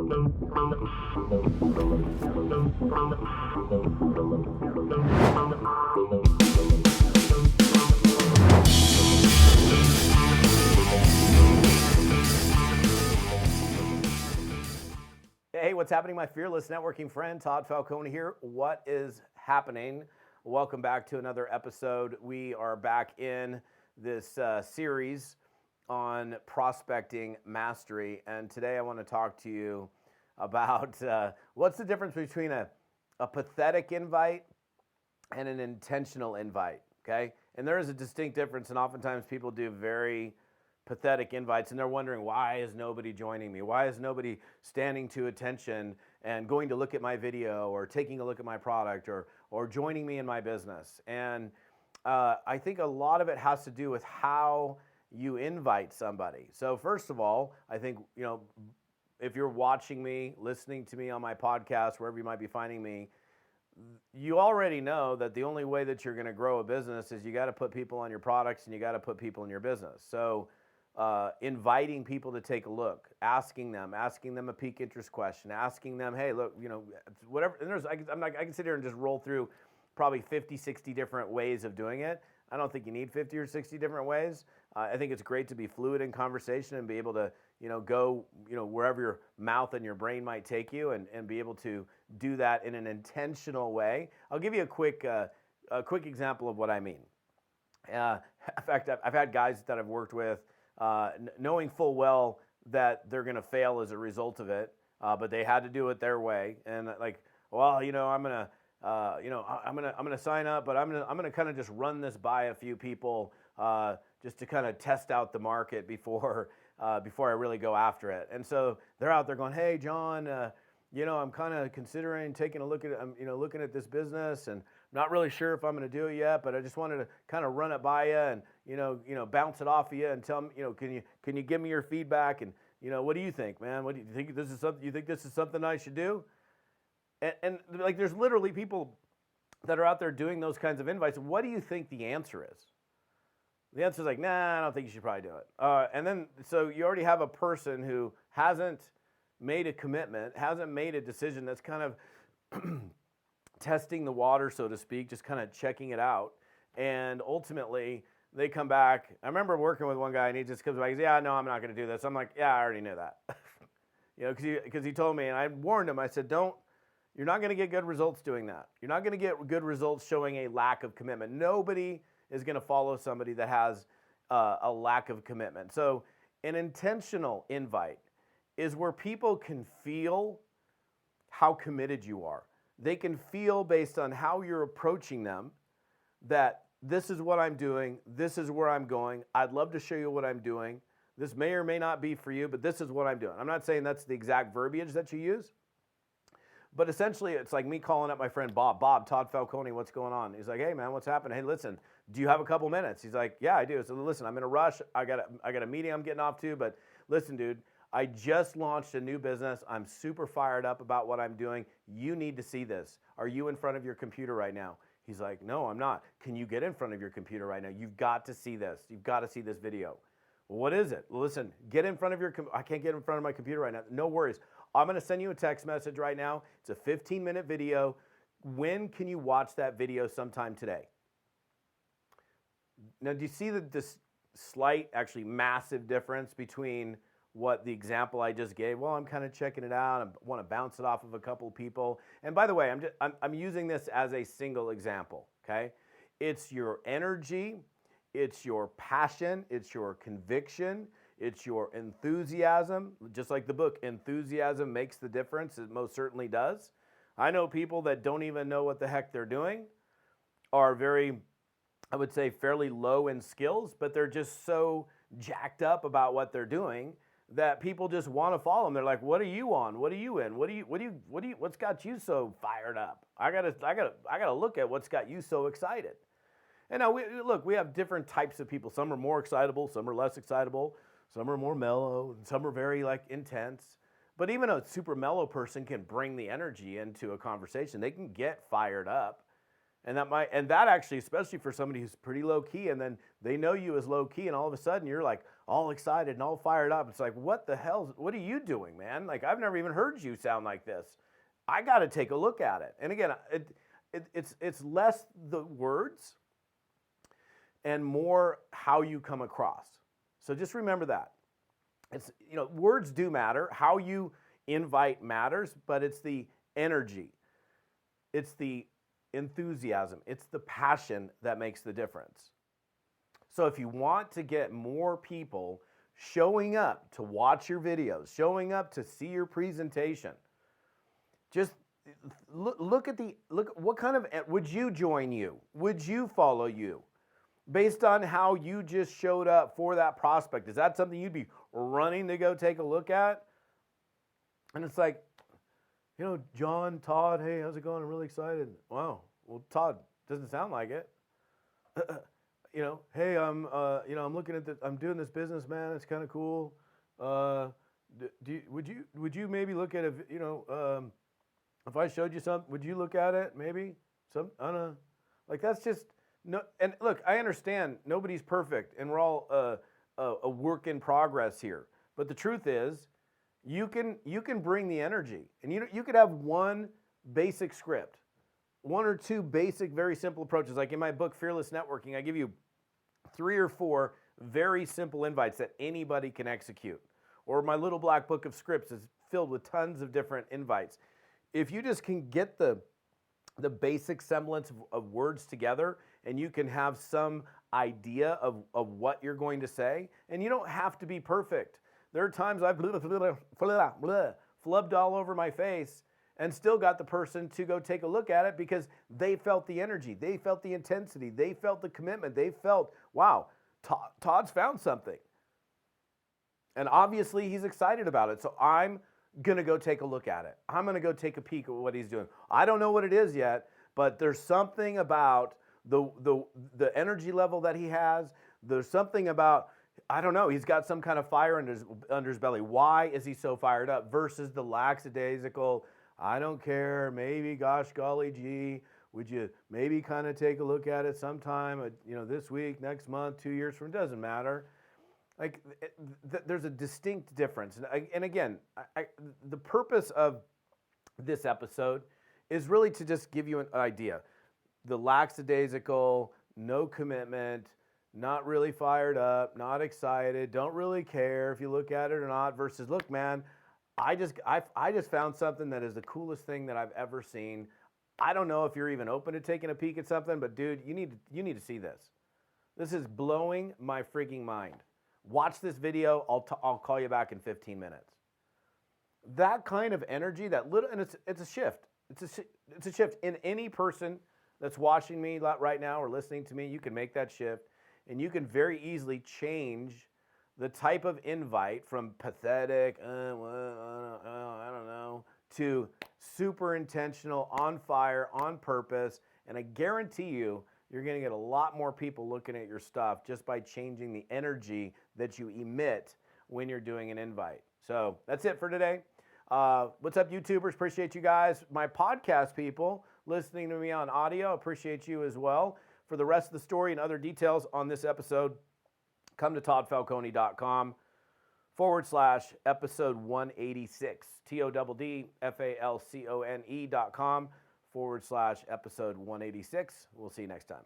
Hey, what's happening, my fearless networking friend? Todd Falcone here. What is happening? Welcome back to another episode. We are back in this series on prospecting mastery, and today I want to talk to you about what's the difference between a pathetic invite and an intentional invite, okay? And there is a distinct difference, and oftentimes people do very pathetic invites and they're wondering, why is nobody joining me? Why is nobody standing to attention and going to look at my video or taking a look at my product or joining me in my business? And I think a lot of it has to do with how you invite somebody. So first of all, I think, if you're watching me, listening to me on my podcast, wherever you might be finding me, you already know that the only way that you're going to grow a business is you got to put people on your products and you got to put people in your business. So inviting people to take a look, asking them a peak interest question, asking them, hey, look, whatever. And I can sit here and just roll through probably 50, 60 different ways of doing it. I don't think you need 50 or 60 different ways. I think it's great to be fluid in conversation and be able to, go, wherever your mouth and your brain might take you and be able to do that in an intentional way. I'll give you a quick example of what I mean. In fact, I've had guys that I've worked with, knowing full well that they're going to fail as a result of it, but they had to do it their way. And like, well, I'm gonna sign up, but I'm gonna kind of just run this by a few people just to kind of test out the market before I really go after it. And so they're out there going, hey, John, I'm kind of considering taking a look at, looking at this business and not really sure if I'm going to do it yet, but I just wanted to kind of run it by you and, bounce it off of you and tell me, can you give me your feedback? And, what do you think, man? What do you think? You think this is something I should do? And like, there's literally people that are out there doing those kinds of invites. What do you think the answer is? The answer is like, nah, I don't think you should probably do it. And then, so you already have a person who hasn't made a commitment, hasn't made a decision, that's kind of testing the water, so to speak, just kind of checking it out. And ultimately, they come back. I remember working with one guy, and he just comes back and says, yeah, no, I'm not going to do this. I'm like, yeah, I already knew that. Because he told me, and I warned him, I said, you're not going to get good results doing that. You're not going to get good results showing a lack of commitment. Nobody is going to follow somebody that has a lack of commitment. So an intentional invite is where people can feel how committed you are. They can feel based on how you're approaching them that this is what I'm doing, this is where I'm going, I'd love to show you what I'm doing. This may or may not be for you, but this is what I'm doing. I'm not saying that's the exact verbiage that you use, but essentially it's like me calling up my friend Bob, Todd Falcone, what's going on? He's like, hey man, what's happening? Hey, listen, do you have a couple minutes? He's like, yeah, I do. So listen, I'm in a rush. I got a meeting I'm getting off to, but listen, dude, I just launched a new business. I'm super fired up about what I'm doing. You need to see this. Are you in front of your computer right now? He's like, no, I'm not. Can you get in front of your computer right now? You've got to see this. You've got to see this video. Well, what is it? Well, listen, get in front of I can't get in front of my computer right now. No worries. I'm going to send you a text message right now. It's a 15-minute video. When can you watch that video sometime today? Now, do you see this slight, actually massive difference between what the example I just gave? Well, I'm kind of checking it out. I want to bounce it off of a couple of people. And by the way, I'm using this as a single example, okay? It's your energy, it's your passion, it's your conviction, it's your enthusiasm. Just like the book, Enthusiasm Makes the Difference, it most certainly does. I know people that don't even know what the heck they're doing, are very, I would say, fairly low in skills, but they're just so jacked up about what they're doing that people just want to follow them. They're like, what are you on? What are you in? What's got you so fired up? I gotta look at what's got you so excited. And now we have different types of people. Some are more excitable, some are less excitable, some are more mellow, and some are very intense. But even a super mellow person can bring the energy into a conversation. They can get fired up. And that actually, especially for somebody who's pretty low key, and then they know you as low key, and all of a sudden you're like, all excited and all fired up. It's like, what the hell? What are you doing, man? Like, I've never even heard you sound like this. I got to take a look at it. And again, it's less the words and more how you come across. So just remember that. It's, words do matter. How you invite matters, but it's the energy. It's the enthusiasm. It's the passion that makes the difference. So if you want to get more people showing up to watch your videos, showing up to see your presentation, just look what kind of, would you join you? Would you follow you? Based on how you just showed up for that prospect. Is that something you'd be running to go take a look at? And it's like, John, Todd, hey, how's it going? I'm really excited. Wow. Well, Todd, doesn't sound like it. Hey, I'm looking at I'm doing this business, man. It's kind of cool. Would you maybe look at if I showed you something, would you look at it? Maybe I don't know. Like, that's just no. And look, I understand nobody's perfect, and we're all a work in progress here. But the truth is, you can bring the energy, and you could have one basic script, one or two basic, very simple approaches. Like in my book, Fearless Networking, I give you 3 or 4 very simple invites that anybody can execute. Or my little black book of scripts is filled with tons of different invites. If you just can get the basic semblance of words together, and you can have some idea of what you're going to say, and you don't have to be perfect. There are times I've flubbed all over my face and still got the person to go take a look at it because they felt the energy, they felt the intensity, they felt the commitment, they felt, wow, Todd's found something. And obviously he's excited about it, so I'm going to go take a look at it. I'm going to go take a peek at what he's doing. I don't know what it is yet, but there's something about the energy level that he has. There's something about, I don't know, he's got some kind of fire under his belly. Why is he so fired up versus the lackadaisical, I don't care, maybe, gosh, golly, gee, would you maybe kind of take a look at it sometime, this week, next month, 2 years from, doesn't matter. Like, there's a distinct difference. And again, the purpose of this episode is really to just give you an idea. The lackadaisical, no commitment, not really fired up, not excited, don't really care if you look at it or not, versus, look, man, I just found something that is the coolest thing that I've ever seen. I don't know if you're even open to taking a peek at something, but dude, you need to see this. This is blowing my freaking mind. Watch this video. I'll call you back in 15 minutes. That kind of energy, and it's a shift. It's a shift in any person that's watching me right now or listening to me. You can make that shift, and you can very easily change the type of invite from pathetic, I don't know, to super intentional, on fire, on purpose. And I guarantee you're going to get a lot more people looking at your stuff just by changing the energy that you emit when you're doing an invite. So that's it for today. What's up, YouTubers? Appreciate you guys. My podcast people listening to me on audio, appreciate you as well. For the rest of the story and other details on this episode, come to toddfalcone.com/episode 186. TODDFALCONE.com/episode 186. We'll see you next time.